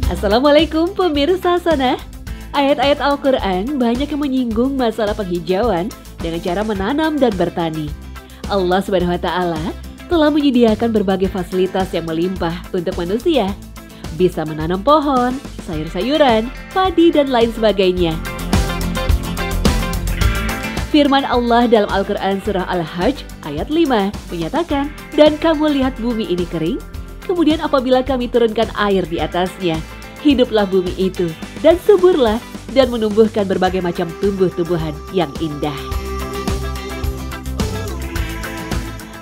Assalamualaikum pemirsa sana. Ayat-ayat Al-Quran banyak yang menyinggung masalah penghijauan dengan cara menanam dan bertani. Allah Subhanahu wa Ta'ala telah menyediakan berbagai fasilitas yang melimpah untuk manusia. Bisa menanam pohon, sayur-sayuran, padi, dan lain sebagainya. Firman Allah dalam Al-Quran Surah Al-Hajj ayat 5 menyatakan, "Dan kamu lihat bumi ini kering, kemudian apabila kami turunkan air di atasnya, hiduplah bumi itu dan suburlah dan menumbuhkan berbagai macam tumbuh-tumbuhan yang indah."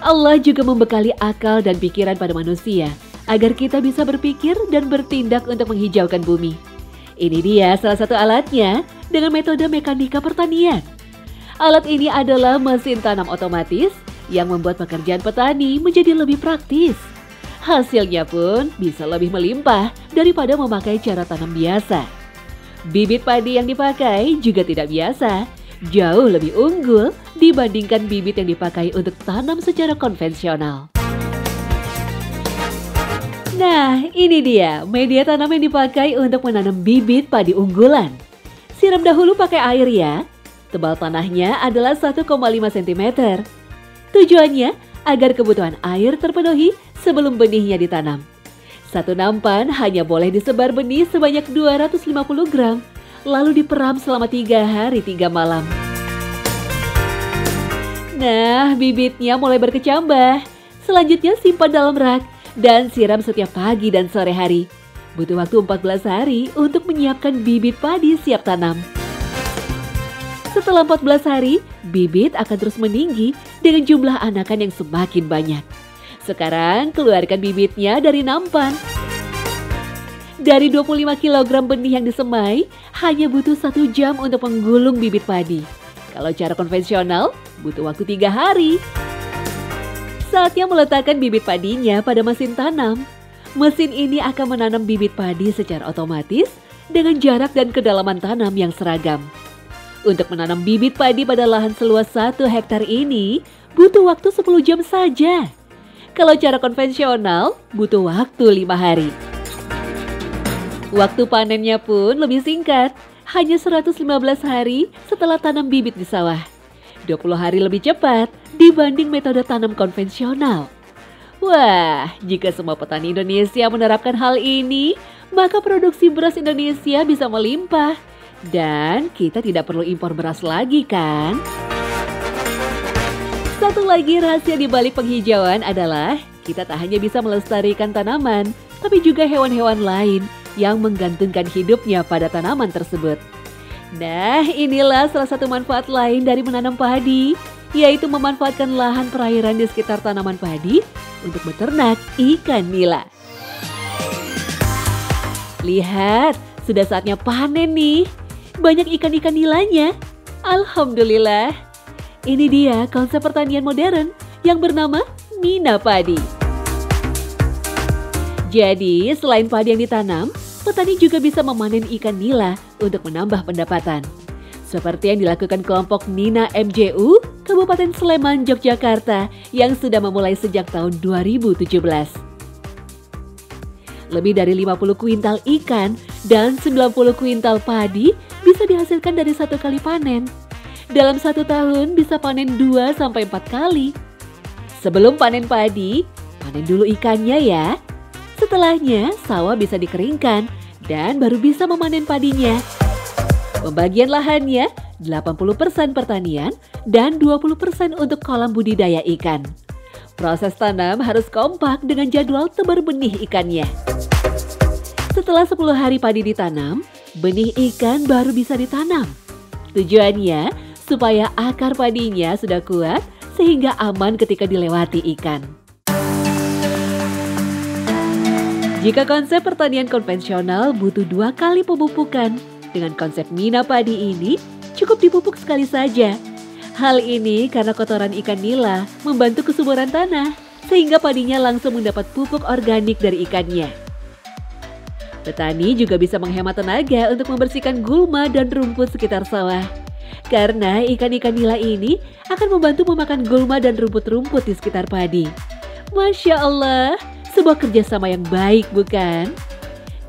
Allah juga membekali akal dan pikiran pada manusia agar kita bisa berpikir dan bertindak untuk menghijaukan bumi. Ini dia salah satu alatnya dengan metode mekanika pertanian. Alat ini adalah mesin tanam otomatis yang membuat pekerjaan petani menjadi lebih praktis. Hasilnya pun bisa lebih melimpah daripada memakai cara tanam biasa. Bibit padi yang dipakai juga tidak biasa, jauh lebih unggul dibandingkan bibit yang dipakai untuk tanam secara konvensional. Nah, ini dia media tanam yang dipakai untuk menanam bibit padi unggulan. Siram dahulu pakai air ya. Tebal tanahnya adalah 1,5 cm. Tujuannya agar kebutuhan air terpenuhi sebelum benihnya ditanam. Satu nampan hanya boleh disebar benih sebanyak 250 gram, lalu diperam selama 3 hari 3 malam. Nah, bibitnya mulai berkecambah. Selanjutnya simpan dalam rak dan siram setiap pagi dan sore hari. Butuh waktu 14 hari untuk menyiapkan bibit padi siap tanam. Setelah 14 hari, bibit akan terus meninggi dengan jumlah anakan yang semakin banyak. Sekarang keluarkan bibitnya dari nampan. Dari 25 kg benih yang disemai, hanya butuh 1 jam untuk menggulung bibit padi. Kalau cara konvensional, butuh waktu 3 hari. Saatnya meletakkan bibit padinya pada mesin tanam. Mesin ini akan menanam bibit padi secara otomatis dengan jarak dan kedalaman tanam yang seragam. Untuk menanam bibit padi pada lahan seluas 1 hektar ini, butuh waktu 10 jam saja. Kalau cara konvensional, butuh waktu 5 hari. Waktu panennya pun lebih singkat, hanya 115 hari setelah tanam bibit di sawah. 20 hari lebih cepat dibanding metode tanam konvensional. Wah, jika semua petani Indonesia menerapkan hal ini, maka produksi beras Indonesia bisa melimpah. Dan kita tidak perlu impor beras lagi kan? Satu lagi rahasia di balik penghijauan adalah kita tak hanya bisa melestarikan tanaman, tapi juga hewan-hewan lain yang menggantungkan hidupnya pada tanaman tersebut. Nah, inilah salah satu manfaat lain dari menanam padi, yaitu memanfaatkan lahan perairan di sekitar tanaman padi untuk beternak ikan nila. Lihat, sudah saatnya panen nih. Banyak ikan-ikan nilanya. Alhamdulillah. Ini dia konsep pertanian modern yang bernama Mina Padi. Jadi, selain padi yang ditanam, petani juga bisa memanen ikan nila untuk menambah pendapatan. Seperti yang dilakukan kelompok Nina MJU, Kabupaten Sleman, Yogyakarta yang sudah memulai sejak tahun 2017. Lebih dari 50 kuintal ikan dan 90 kuintal padi bisa dihasilkan dari 1 kali panen. Dalam 1 tahun bisa panen 2-4 kali. Sebelum panen padi, panen dulu ikannya ya. Setelahnya, sawah bisa dikeringkan dan baru bisa memanen padinya. Pembagian lahannya 80% pertanian dan 20% untuk kolam budidaya ikan. Proses tanam harus kompak dengan jadwal tebar benih ikannya. Setelah 10 hari padi ditanam, benih ikan baru bisa ditanam. Tujuannya supaya akar padinya sudah kuat sehingga aman ketika dilewati ikan. Jika konsep pertanian konvensional butuh 2 kali pemupukan, dengan konsep Mina Padi ini cukup dipupuk sekali saja. Hal ini karena kotoran ikan nila membantu kesuburan tanah sehingga padinya langsung mendapat pupuk organik dari ikannya. Petani juga bisa menghemat tenaga untuk membersihkan gulma dan rumput sekitar sawah. Karena ikan-ikan nila ini akan membantu memakan gulma dan rumput-rumput di sekitar padi. Masya Allah, sebuah kerjasama yang baik bukan?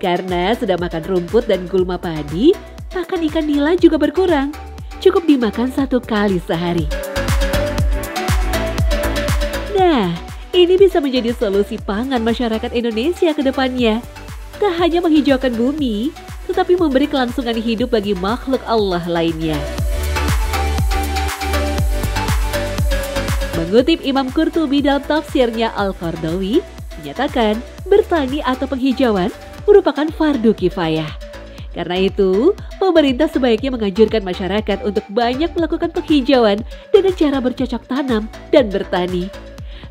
Karena sudah makan rumput dan gulma padi, pakan ikan nila juga berkurang. Cukup dimakan 1 kali sehari. Nah, ini bisa menjadi solusi pangan masyarakat Indonesia ke depannya. Tak hanya menghijaukan bumi, tetapi memberi kelangsungan hidup bagi makhluk Allah lainnya. Mengutip Imam Qurtubi dalam tafsirnya Al-Qardawi, menyatakan bertani atau penghijauan merupakan fardu kifayah. Karena itu, pemerintah sebaiknya menganjurkan masyarakat untuk banyak melakukan penghijauan dengan cara bercocok tanam dan bertani.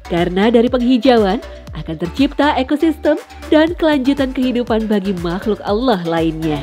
Karena dari penghijauan akan tercipta ekosistem dan kelanjutan kehidupan bagi makhluk Allah lainnya.